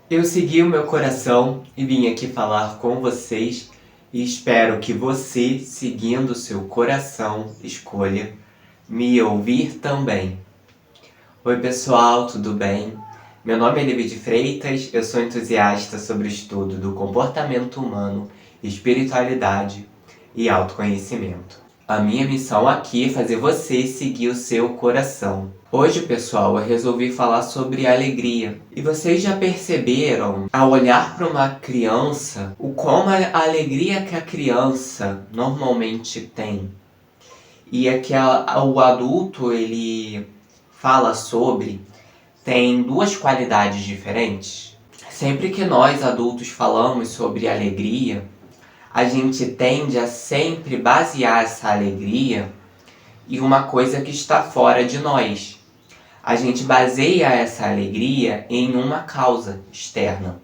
Eu segui o meu coração e vim aqui falar com vocês e espero que você, seguindo o seu coração, escolha me ouvir também. Oi pessoal, tudo bem? Meu nome é Libe de Freitas, eu sou entusiasta sobre o estudo do comportamento humano, espiritualidade e autoconhecimento. A minha missão aqui é fazer você seguir o seu coração. Hoje, pessoal, eu resolvi falar sobre alegria. E vocês já perceberam, ao olhar para uma criança, como a alegria que a criança normalmente tem e é que o adulto ele fala sobre, tem duas qualidades diferentes. Sempre que nós adultos falamos sobre alegria, a gente tende a sempre basear essa alegria em uma coisa que está fora de nós. A gente baseia essa alegria em uma causa externa.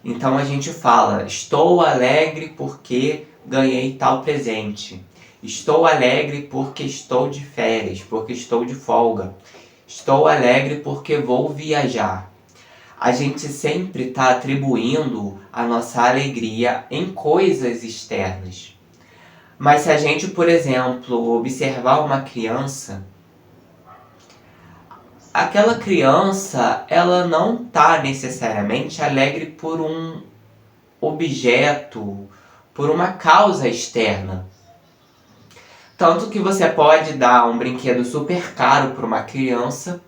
Então a gente fala, estou alegre porque ganhei tal presente. Estou alegre porque estou de férias, porque estou de folga. Estou alegre porque vou viajar. A gente sempre está atribuindo a nossa alegria em coisas externas. Mas se a gente, por exemplo, observar uma criança, aquela criança ela não está necessariamente alegre por um objeto, por uma causa externa. Tanto que você pode dar um brinquedo super caro para uma criança,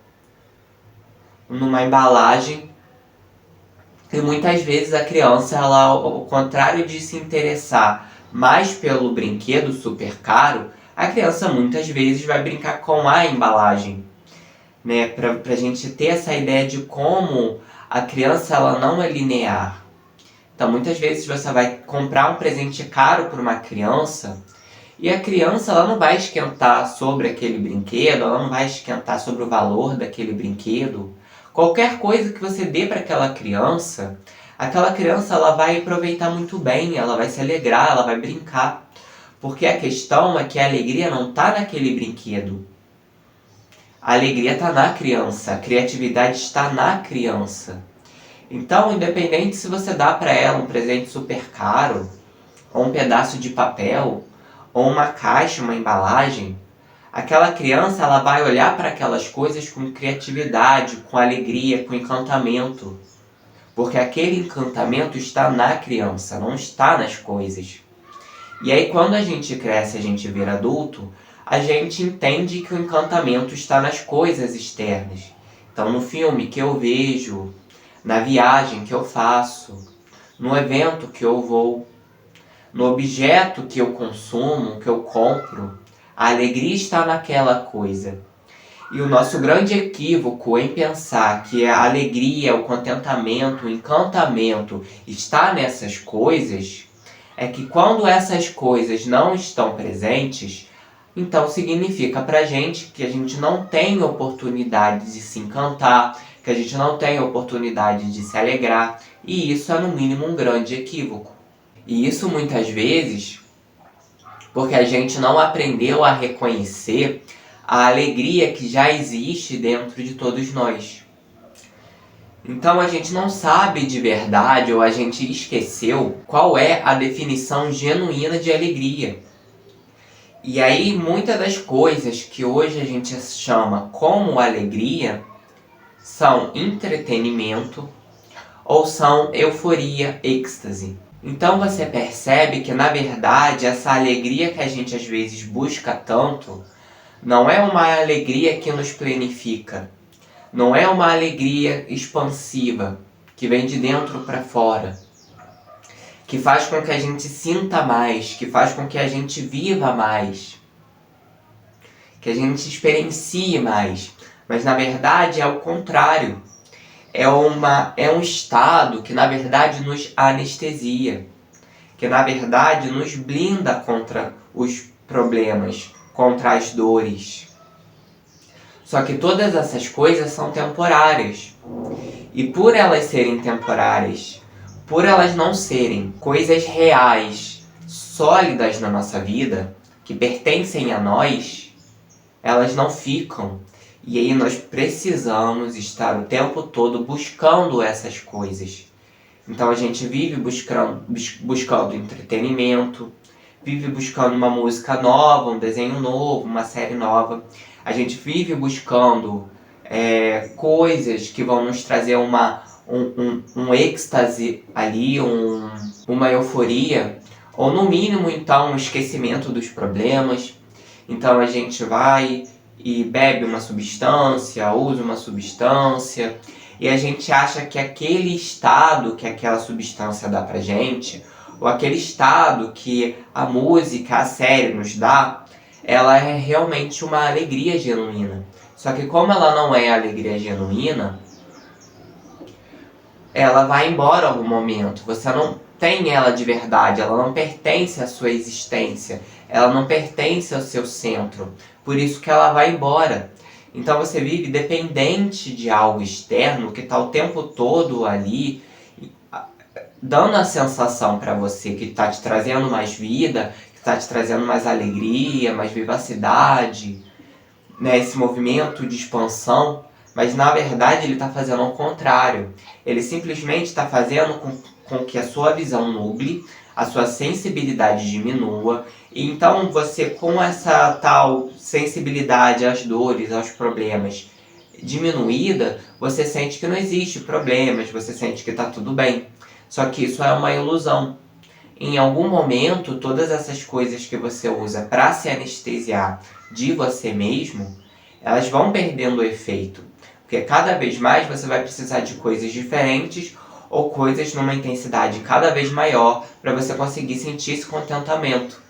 numa embalagem, e muitas vezes a criança, ela, ao contrário de se interessar mais pelo brinquedo super caro, a criança muitas vezes vai brincar com a embalagem. Né? Pra gente ter essa ideia de como a criança ela não é linear. Então muitas vezes você vai comprar um presente caro para uma criança e a criança ela não vai esquentar sobre aquele brinquedo, ela não vai esquentar sobre o valor daquele brinquedo. Qualquer coisa que você dê para aquela criança ela vai aproveitar muito bem, ela vai se alegrar, ela vai brincar. Porque a questão é que a alegria não está naquele brinquedo. A alegria está na criança, a criatividade está na criança. Então, independente se você dá para ela um presente super caro, ou um pedaço de papel, ou uma caixa, uma embalagem, aquela criança ela vai olhar para aquelas coisas com criatividade, com alegria, com encantamento. Porque aquele encantamento está na criança, não está nas coisas. E aí quando a gente cresce, a gente vira adulto, a gente entende que o encantamento está nas coisas externas. Então no filme que eu vejo, na viagem que eu faço, no evento que eu vou, no objeto que eu consumo, que eu compro, a alegria está naquela coisa. E o nosso grande equívoco em pensar que a alegria, o contentamento, o encantamento está nessas coisas, é que quando essas coisas não estão presentes, então significa pra gente que a gente não tem oportunidade de se encantar, que a gente não tem oportunidade de se alegrar, e isso é no mínimo um grande equívoco. E isso muitas vezes porque a gente não aprendeu a reconhecer a alegria que já existe dentro de todos nós. Então a gente não sabe de verdade, ou a gente esqueceu qual é a definição genuína de alegria. E aí muitas das coisas que hoje a gente chama como alegria são entretenimento ou são euforia, êxtase. Então você percebe que na verdade essa alegria que a gente às vezes busca tanto não é uma alegria que nos plenifica, não é uma alegria expansiva, que vem de dentro para fora, que faz com que a gente sinta mais, que faz com que a gente viva mais, que a gente experiencie mais. Mas na verdade é o contrário. É um estado que na verdade nos anestesia, que na verdade nos blinda contra os problemas, contra as dores. Só que todas essas coisas são temporárias. E por elas serem temporárias, por elas não serem coisas reais, sólidas na nossa vida, que pertencem a nós, elas não ficam. E aí nós precisamos estar o tempo todo buscando essas coisas. Então a gente vive buscando entretenimento, vive buscando uma música nova, um desenho novo, uma série nova. A gente vive buscando coisas que vão nos trazer um êxtase ali, uma euforia, ou no mínimo então um esquecimento dos problemas. Então a gente vai e bebe uma substância, usa uma substância, e a gente acha que aquele estado que aquela substância dá pra gente, ou aquele estado que a música, a série nos dá, ela é realmente uma alegria genuína. Só que como ela não é alegria genuína, ela vai embora em algum momento. Você não tem ela de verdade, ela não pertence à sua existência, ela não pertence ao seu centro. Por isso que ela vai embora. Então você vive dependente de algo externo que está o tempo todo ali, dando a sensação para você que está te trazendo mais vida, que está te trazendo mais alegria, mais vivacidade, né, esse movimento de expansão, mas na verdade ele está fazendo ao contrário. Ele simplesmente está fazendo com que a sua visão nuble, a sua sensibilidade diminua, e então você, com essa tal sensibilidade às dores, aos problemas diminuída, você sente que não existe problemas, você sente que está tudo bem. Só que isso é uma ilusão. Em algum momento, todas essas coisas que você usa para se anestesiar de você mesmo, elas vão perdendo o efeito. Porque cada vez mais você vai precisar de coisas diferentes ou coisas numa intensidade cada vez maior para você conseguir sentir esse contentamento.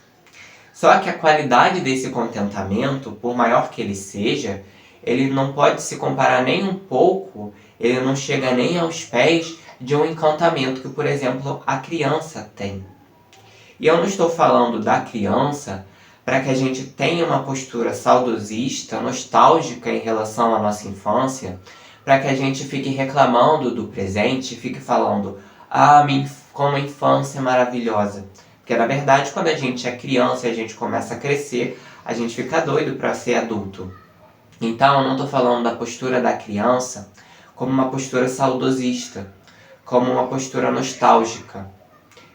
Só que a qualidade desse contentamento, por maior que ele seja, ele não pode se comparar nem um pouco, ele não chega nem aos pés de um encantamento que, por exemplo, a criança tem. E eu não estou falando da criança para que a gente tenha uma postura saudosista, nostálgica em relação à nossa infância, para que a gente fique reclamando do presente, fique falando, como a infância é maravilhosa. Porque na verdade, quando a gente é criança e a gente começa a crescer, a gente fica doido para ser adulto. Então eu não estou falando da postura da criança como uma postura saudosista, como uma postura nostálgica,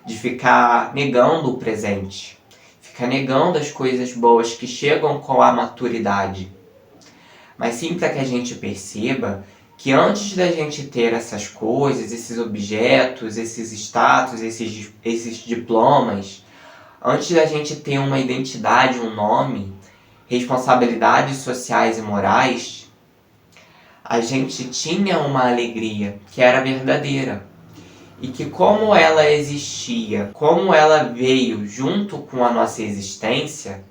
de ficar negando o presente, ficar negando as coisas boas que chegam com a maturidade. Mas sim para que a gente perceba que antes da gente ter essas coisas, esses objetos, esses status, esses diplomas, antes da gente ter uma identidade, um nome, responsabilidades sociais e morais, a gente tinha uma alegria que era verdadeira. E que como ela existia, como ela veio junto com a nossa existência,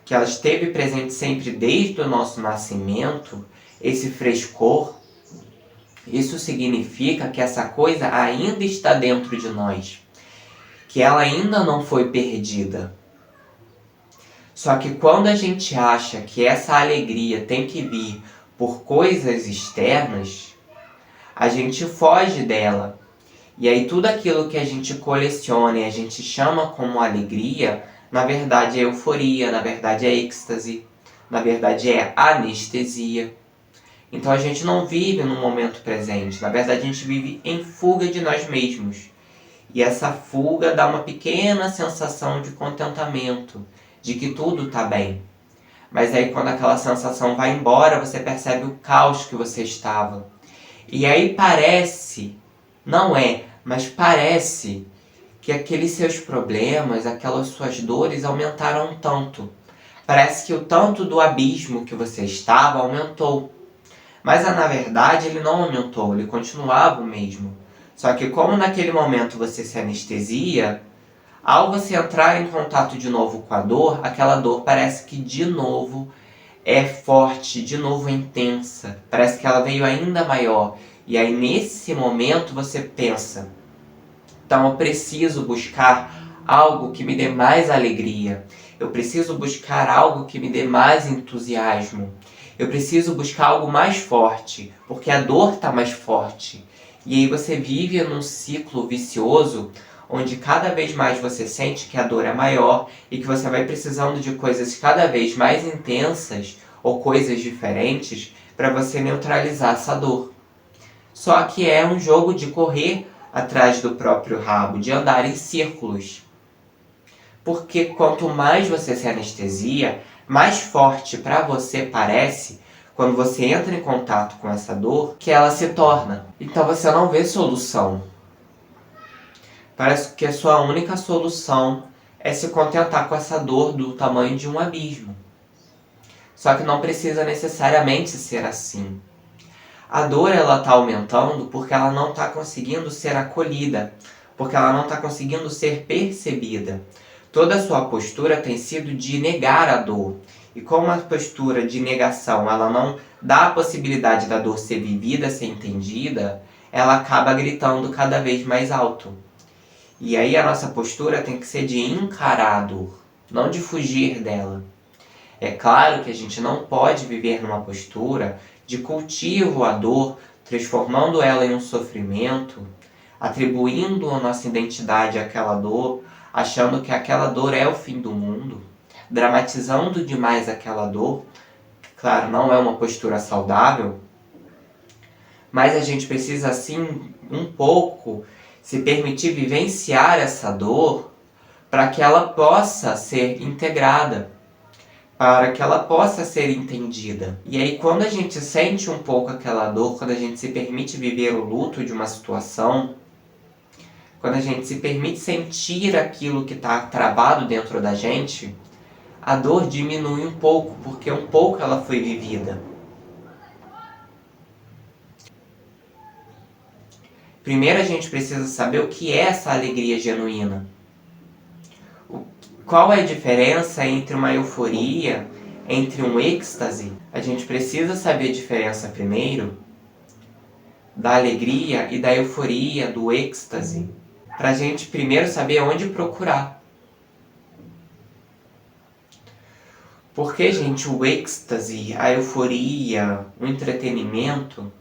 que ela esteve presente sempre desde o nosso nascimento, esse frescor, isso significa que essa coisa ainda está dentro de nós, que ela ainda não foi perdida. Só que quando a gente acha que essa alegria tem que vir por coisas externas, a gente foge dela. E aí tudo aquilo que a gente coleciona e a gente chama como alegria, na verdade é euforia, na verdade é êxtase, na verdade é anestesia. Então a gente não vive no momento presente, na verdade a gente vive em fuga de nós mesmos. E essa fuga dá uma pequena sensação de contentamento, de que tudo está bem. Mas aí quando aquela sensação vai embora, você percebe o caos que você estava. E aí parece, não é, mas parece que aqueles seus problemas, aquelas suas dores aumentaram tanto. Parece que o tanto do abismo que você estava aumentou. Mas na verdade ele não aumentou, ele continuava o mesmo. Só que como naquele momento você se anestesia, ao você entrar em contato de novo com a dor, aquela dor parece que de novo é forte, de novo é intensa. Parece que ela veio ainda maior. E aí nesse momento você pensa, então eu preciso buscar algo que me dê mais alegria. Eu preciso buscar algo que me dê mais entusiasmo. Eu preciso buscar algo mais forte, porque a dor está mais forte. E aí você vive num ciclo vicioso, onde cada vez mais você sente que a dor é maior e que você vai precisando de coisas cada vez mais intensas ou coisas diferentes para você neutralizar essa dor. Só que é um jogo de correr atrás do próprio rabo, de andar em círculos. Porque quanto mais você se anestesia, mais forte para você parece, quando você entra em contato com essa dor, que ela se torna. Então você não vê solução. Parece que a sua única solução é se contentar com essa dor do tamanho de um abismo. Só que não precisa necessariamente ser assim. A dor ela está aumentando porque ela não está conseguindo ser acolhida, porque ela não está conseguindo ser percebida. Toda a sua postura tem sido de negar a dor. E como a postura de negação ela não dá a possibilidade da dor ser vivida, ser entendida, ela acaba gritando cada vez mais alto. E aí a nossa postura tem que ser de encarar a dor, não de fugir dela. É claro que a gente não pode viver numa postura de cultivo à dor, transformando ela em um sofrimento, atribuindo a nossa identidade àquela dor, achando que aquela dor é o fim do mundo, dramatizando demais aquela dor. Claro, não é uma postura saudável, mas a gente precisa, assim, um pouco se permitir vivenciar essa dor para que ela possa ser integrada, para que ela possa ser entendida. E aí, quando a gente sente um pouco aquela dor, quando a gente se permite viver o luto de uma situação, quando a gente se permite sentir aquilo que está travado dentro da gente, a dor diminui um pouco, porque um pouco ela foi vivida. Primeiro a gente precisa saber o que é essa alegria genuína. Qual é a diferença entre uma euforia, entre um êxtase? A gente precisa saber a diferença primeiro da alegria e da euforia, do êxtase, para a gente primeiro saber onde procurar. Porque, gente, o êxtase, a euforia, o entretenimento,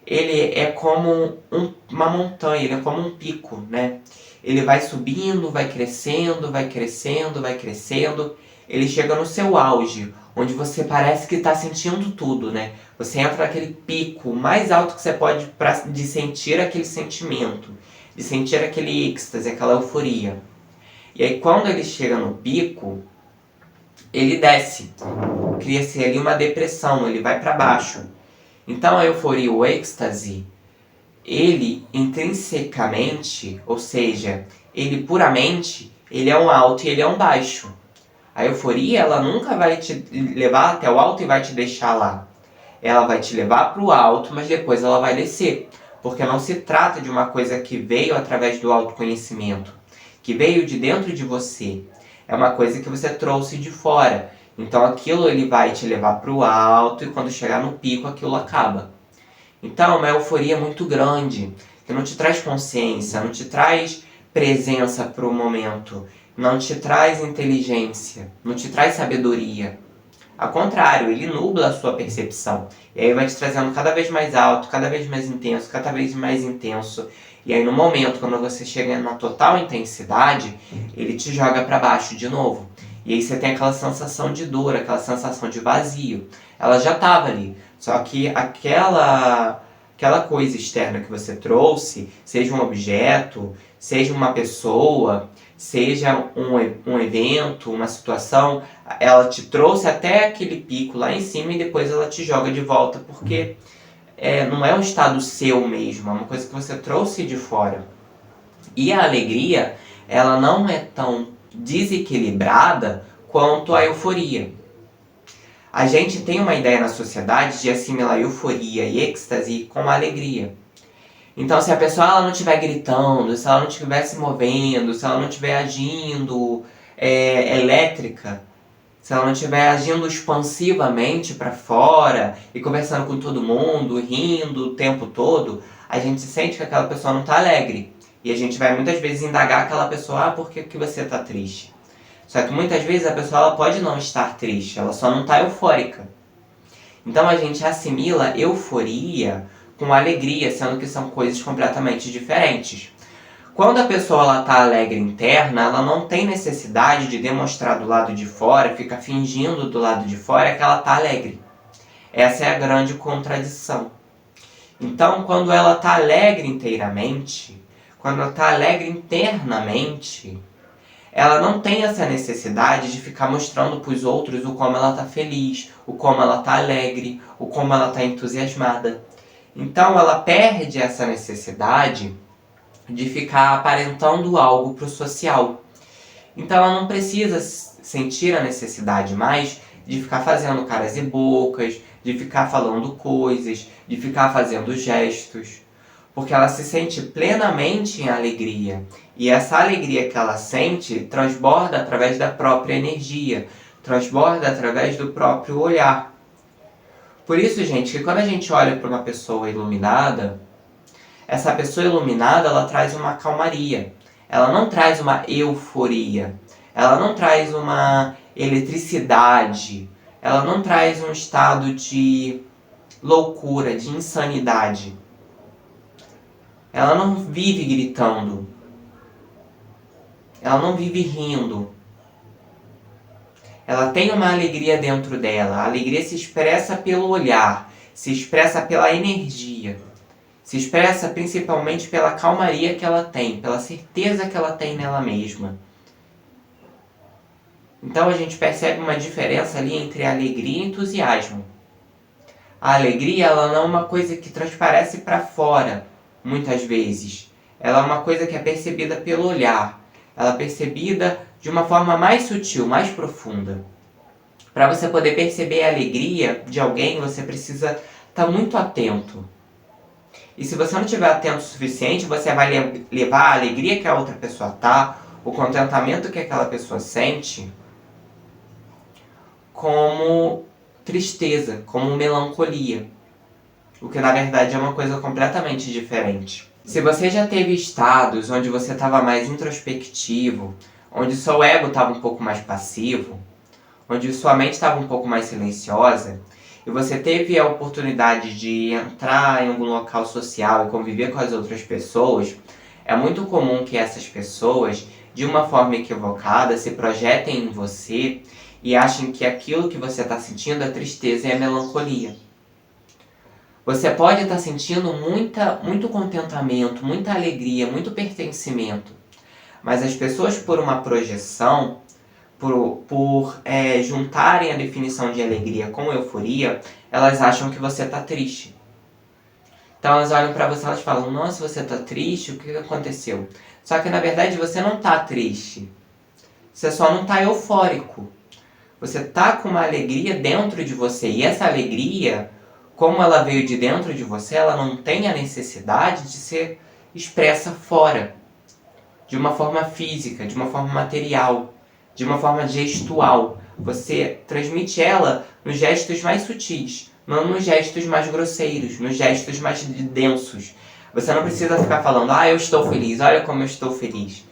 ele é como uma montanha, ele é como um pico, né? Ele vai subindo, vai crescendo, vai crescendo, vai crescendo. Ele chega no seu auge, onde você parece que está sentindo tudo, né? Você entra naquele pico mais alto que você pode de sentir aquele sentimento, de sentir aquele êxtase, aquela euforia. E aí quando ele chega no pico, ele desce. Cria-se ali uma depressão, ele vai para baixo. Então a euforia, o êxtase, ele intrinsecamente, ou seja, ele puramente, ele é um alto e ele é um baixo. A euforia, ela nunca vai te levar até o alto e vai te deixar lá. Ela vai te levar para o alto, mas depois ela vai descer. Porque não se trata de uma coisa que veio através do autoconhecimento, que veio de dentro de você. É uma coisa que você trouxe de fora. Então aquilo ele vai te levar para o alto e quando chegar no pico aquilo acaba. Então é uma euforia muito grande, que não te traz consciência, não te traz presença para o momento, não te traz inteligência, não te traz sabedoria. Ao contrário, ele nubla a sua percepção. E aí vai te trazendo cada vez mais alto, cada vez mais intenso, cada vez mais intenso. E aí no momento, quando você chega na total intensidade, ele te joga para baixo de novo. E aí você tem aquela sensação de dor, aquela sensação de vazio. Ela já estava ali, só que aquela coisa externa que você trouxe, seja um objeto, seja uma pessoa, seja um evento, uma situação, ela te trouxe até aquele pico lá em cima e depois ela te joga de volta, porque não é um estado seu mesmo, é uma coisa que você trouxe de fora. E a alegria, ela não é tão desequilibrada quanto a euforia. A gente tem uma ideia na sociedade de assimilar euforia e êxtase com a alegria. Então, se a pessoa ela não estiver gritando, se ela não estiver se movendo, se ela não estiver agindo elétrica, se ela não estiver agindo expansivamente para fora e conversando com todo mundo, rindo o tempo todo, a gente sente que aquela pessoa não está alegre. E a gente vai muitas vezes indagar aquela pessoa, por que você está triste? Só que muitas vezes a pessoa ela pode não estar triste, ela só não está eufórica. Então a gente assimila euforia com alegria, sendo que são coisas completamente diferentes. Quando a pessoa está alegre interna, ela não tem necessidade de demonstrar do lado de fora, fica fingindo do lado de fora que ela está alegre. Essa é a grande contradição. Então, quando ela está alegre inteiramente, quando ela está alegre internamente, ela não tem essa necessidade de ficar mostrando para os outros o como ela está feliz, o como ela está alegre, o como ela está entusiasmada. Então, ela perde essa necessidade de ficar aparentando algo para o social. Então ela não precisa sentir a necessidade mais de ficar fazendo caras e bocas, de ficar falando coisas, de ficar fazendo gestos, porque ela se sente plenamente em alegria. E essa alegria que ela sente transborda através da própria energia, transborda através do próprio olhar. Por isso, gente, que quando a gente olha para uma pessoa iluminada, essa pessoa iluminada, ela traz uma calmaria. Ela não traz uma euforia. Ela não traz uma eletricidade. Ela não traz um estado de loucura, de insanidade. Ela não vive gritando. Ela não vive rindo. Ela tem uma alegria dentro dela. A alegria se expressa pelo olhar, se expressa pela energia. Se expressa principalmente pela calmaria que ela tem, pela certeza que ela tem nela mesma. Então a gente percebe uma diferença ali entre alegria e entusiasmo. A alegria, ela não é uma coisa que transparece para fora, muitas vezes. Ela é uma coisa que é percebida pelo olhar. Ela é percebida de uma forma mais sutil, mais profunda. Para você poder perceber a alegria de alguém, você precisa estar muito atento. E se você não estiver atento o suficiente, você vai levar a alegria que a outra pessoa tá, o contentamento que aquela pessoa sente, como tristeza, como melancolia. O que na verdade é uma coisa completamente diferente. Se você já teve estados onde você estava mais introspectivo, onde seu ego estava um pouco mais passivo, onde sua mente estava um pouco mais silenciosa, e você teve a oportunidade de entrar em algum local social e conviver com as outras pessoas, é muito comum que essas pessoas, de uma forma equivocada, se projetem em você e achem que aquilo que você está sentindo é tristeza e é melancolia. Você pode estar sentindo muito contentamento, muita alegria, muito pertencimento, mas as pessoas, por uma projeção, por juntarem a definição de alegria com euforia, elas acham que você está triste. Então elas olham para você e elas falam, nossa, você está triste? O que aconteceu? Só que na verdade você não está triste. Você só não está eufórico. Você está com uma alegria dentro de você. E essa alegria, como ela veio de dentro de você, ela não tem a necessidade de ser expressa fora. De uma forma física, de uma forma material, de uma forma gestual. Você transmite ela nos gestos mais sutis, não nos gestos mais grosseiros, nos gestos mais densos. Você não precisa ficar falando, eu estou feliz, olha como eu estou feliz.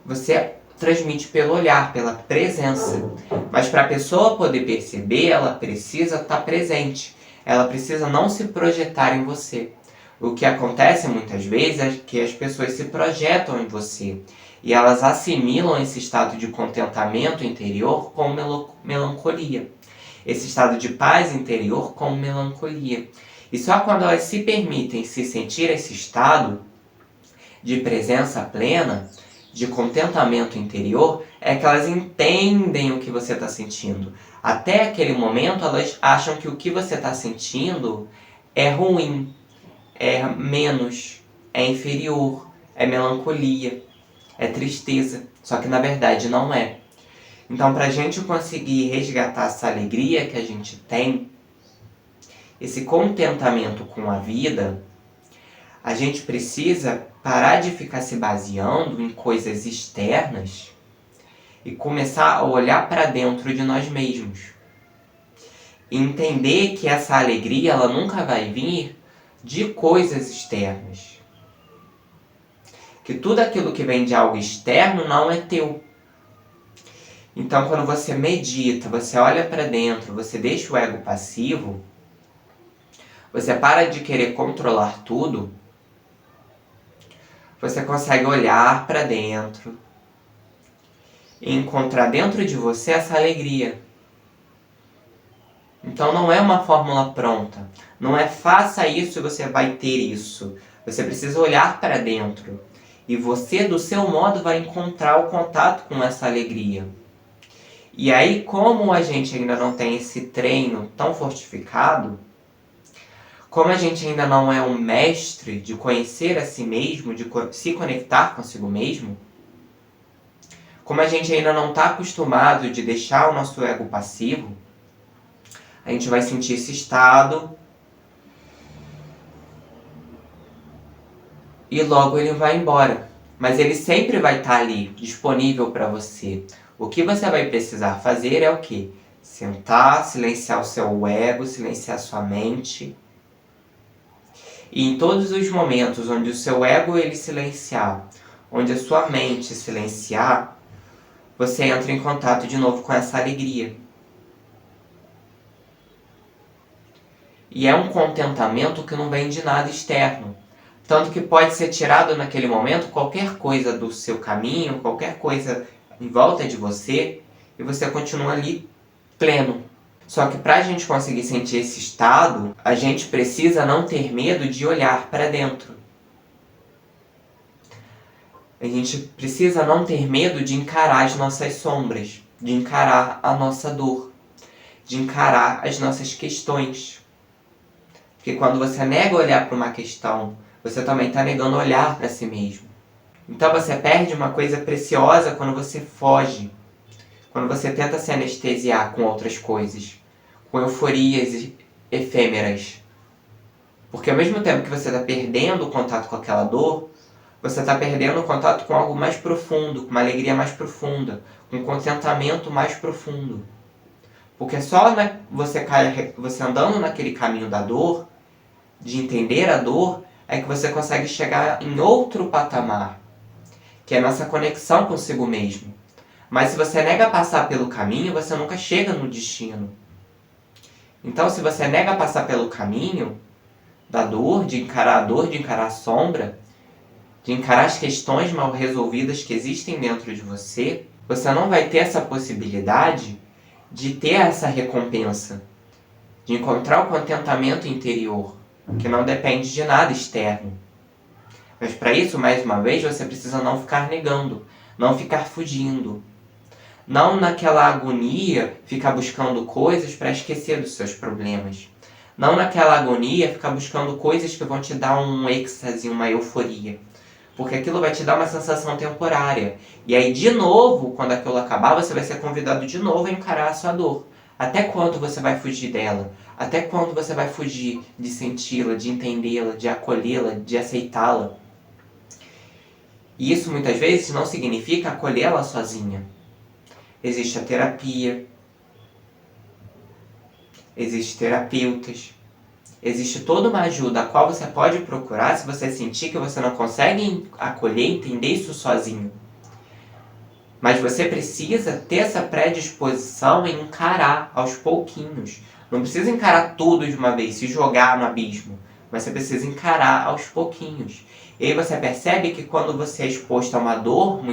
Você transmite pelo olhar, pela presença. Mas para a pessoa poder perceber, ela precisa estar presente. Ela precisa não se projetar em você. O que acontece muitas vezes é que as pessoas se projetam em você e elas assimilam esse estado de contentamento interior com melancolia. Esse estado de paz interior com melancolia. E só quando elas se permitem se sentir esse estado de presença plena, de contentamento interior, é que elas entendem o que você está sentindo. Até aquele momento, elas acham que o que você está sentindo é ruim, é menos, é inferior, é melancolia, é tristeza. Só que na verdade não é. Então, para a gente conseguir resgatar essa alegria que a gente tem, esse contentamento com a vida, a gente precisa parar de ficar se baseando em coisas externas e começar a olhar para dentro de nós mesmos. E entender que essa alegria ela nunca vai vir de coisas externas. Que tudo aquilo que vem de algo externo não é teu. Então, quando você medita, você olha para dentro, você deixa o ego passivo, você para de querer controlar tudo, você consegue olhar para dentro e encontrar dentro de você essa alegria. Então não é uma fórmula pronta. Não é faça isso e você vai ter isso. Você precisa olhar para dentro. E você, do seu modo, vai encontrar o contato com essa alegria. E aí, como a gente ainda não tem esse treino tão fortificado, como a gente ainda não é um mestre de conhecer a si mesmo, de se conectar consigo mesmo, como a gente ainda não está acostumado de deixar o nosso ego passivo, a gente vai sentir esse estado e logo ele vai embora. Mas ele sempre vai estar ali, disponível para você. O que você vai precisar fazer é o quê? Sentar, silenciar o seu ego, silenciar a sua mente. E em todos os momentos onde o seu ego ele silenciar, onde a sua mente silenciar, você entra em contato de novo com essa alegria. E é um contentamento que não vem de nada externo. Tanto que pode ser tirado naquele momento qualquer coisa do seu caminho, qualquer coisa em volta de você, e você continua ali pleno. Só que para a gente conseguir sentir esse estado, a gente precisa não ter medo de olhar para dentro. A gente precisa não ter medo de encarar as nossas sombras, de encarar a nossa dor, de encarar as nossas questões. Porque quando você nega olhar para uma questão, você também está negando olhar para si mesmo. Então você perde uma coisa preciosa quando você foge, quando você tenta se anestesiar com outras coisas, com euforias efêmeras. Porque ao mesmo tempo que você está perdendo o contato com aquela dor, você está perdendo o contato com algo mais profundo, com uma alegria mais profunda, com um contentamento mais profundo. Porque só você andando naquele caminho da dor, de entender a dor, é que você consegue chegar em outro patamar, que é a nossa conexão consigo mesmo. Mas se você nega passar pelo caminho, você nunca chega no destino. Então, se você nega passar pelo caminho da dor, de encarar a dor, de encarar a sombra, de encarar as questões mal resolvidas que existem dentro de você, você não vai ter essa possibilidade de ter essa recompensa, de encontrar o contentamento interior, que não depende de nada externo. Mas para isso, mais uma vez, você precisa não ficar negando, não ficar fugindo. Não naquela agonia ficar buscando coisas para esquecer dos seus problemas. Não naquela agonia ficar buscando coisas que vão te dar um êxtase, uma euforia. Porque aquilo vai te dar uma sensação temporária. E aí, de novo, quando aquilo acabar, você vai ser convidado de novo a encarar a sua dor. Até quando você vai fugir dela? Até quando você vai fugir de senti-la, de entendê-la, de acolhê-la, de aceitá-la? E isso muitas vezes não significa acolhê-la sozinha. Existe a terapia, existem terapeutas, existe toda uma ajuda a qual você pode procurar se você sentir que você não consegue acolher e entender isso sozinho. Mas você precisa ter essa predisposição em encarar aos pouquinhos. Não precisa encarar tudo de uma vez, se jogar no abismo. Mas você precisa encarar aos pouquinhos. E aí você percebe que quando você é exposto a uma dor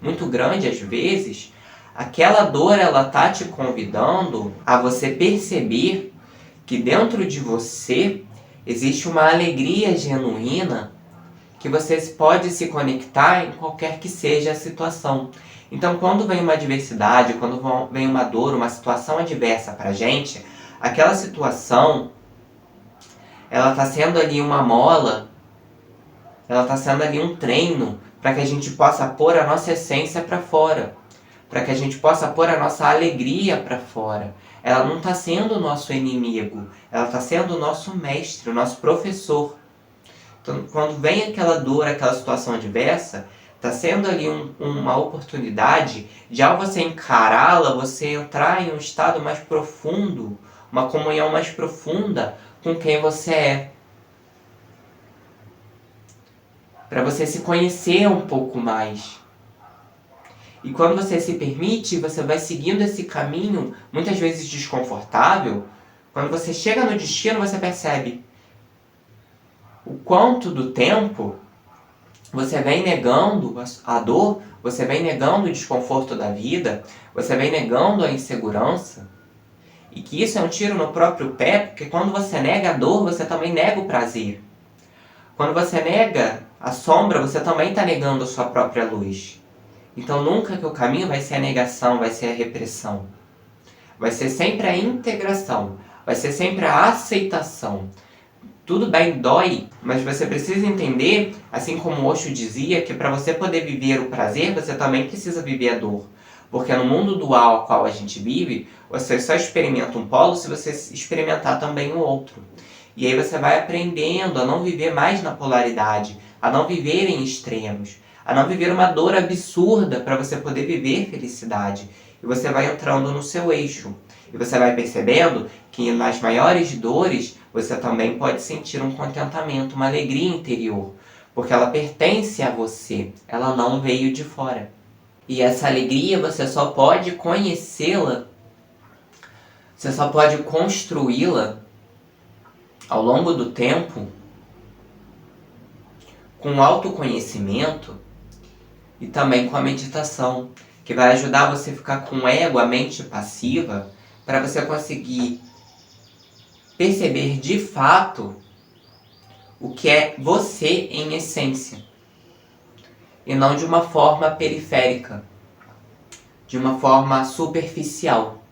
muito grande às vezes, aquela dor ela tá te convidando a você perceber que dentro de você existe uma alegria genuína que você pode se conectar em qualquer que seja a situação. Então, quando vem uma adversidade, quando vem uma dor, uma situação adversa pra gente, aquela situação, ela tá sendo ali uma mola, ela tá sendo ali um treino para que a gente possa pôr a nossa essência para fora, para que a gente possa pôr a nossa alegria para fora. Ela não está sendo o nosso inimigo, ela está sendo o nosso mestre, o nosso professor. Então, quando vem aquela dor, aquela situação adversa, está sendo ali uma oportunidade de, ao você encará-la, você entrar em um estado mais profundo, uma comunhão mais profunda com quem você é. Para você se conhecer um pouco mais. E quando você se permite, você vai seguindo esse caminho, muitas vezes desconfortável. Quando você chega no destino, você percebe o quanto do tempo você vem negando a dor, você vem negando o desconforto da vida, você vem negando a insegurança, e que isso é um tiro no próprio pé, porque quando você nega a dor, você também nega o prazer. Quando você nega a sombra, você também está negando a sua própria luz. Então nunca que o caminho vai ser a negação, vai ser a repressão. Vai ser sempre a integração, vai ser sempre a aceitação. Tudo bem, dói, mas você precisa entender, assim como Osho dizia, que para você poder viver o prazer, você também precisa viver a dor. Porque no mundo dual ao qual a gente vive, você só experimenta um polo se você experimentar também o outro. E aí você vai aprendendo a não viver mais na polaridade, a não viver em extremos, a não viver uma dor absurda para você poder viver felicidade. E você vai entrando no seu eixo. E você vai percebendo que nas maiores dores você também pode sentir um contentamento, uma alegria interior. Porque ela pertence a você, ela não veio de fora. E essa alegria você só pode conhecê-la, você só pode construí-la ao longo do tempo com autoconhecimento e também com a meditação, que vai ajudar você a ficar com o ego, a mente passiva, para você conseguir perceber de fato o que é você em essência. E não de uma forma periférica, de uma forma superficial.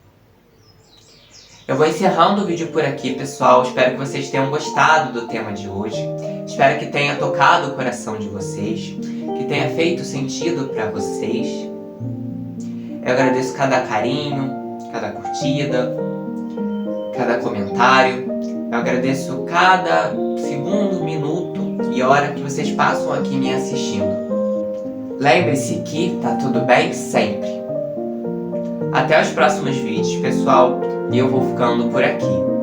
Eu vou encerrando o vídeo por aqui, pessoal. Espero que vocês tenham gostado do tema de hoje. Espero que tenha tocado o coração de vocês, que tenha feito sentido para vocês. Eu agradeço cada carinho, cada curtida, cada comentário. Eu agradeço cada segundo, minuto e hora que vocês passam aqui me assistindo. Lembre-se que tá tudo bem sempre. Até os próximos vídeos, pessoal, e eu vou ficando por aqui.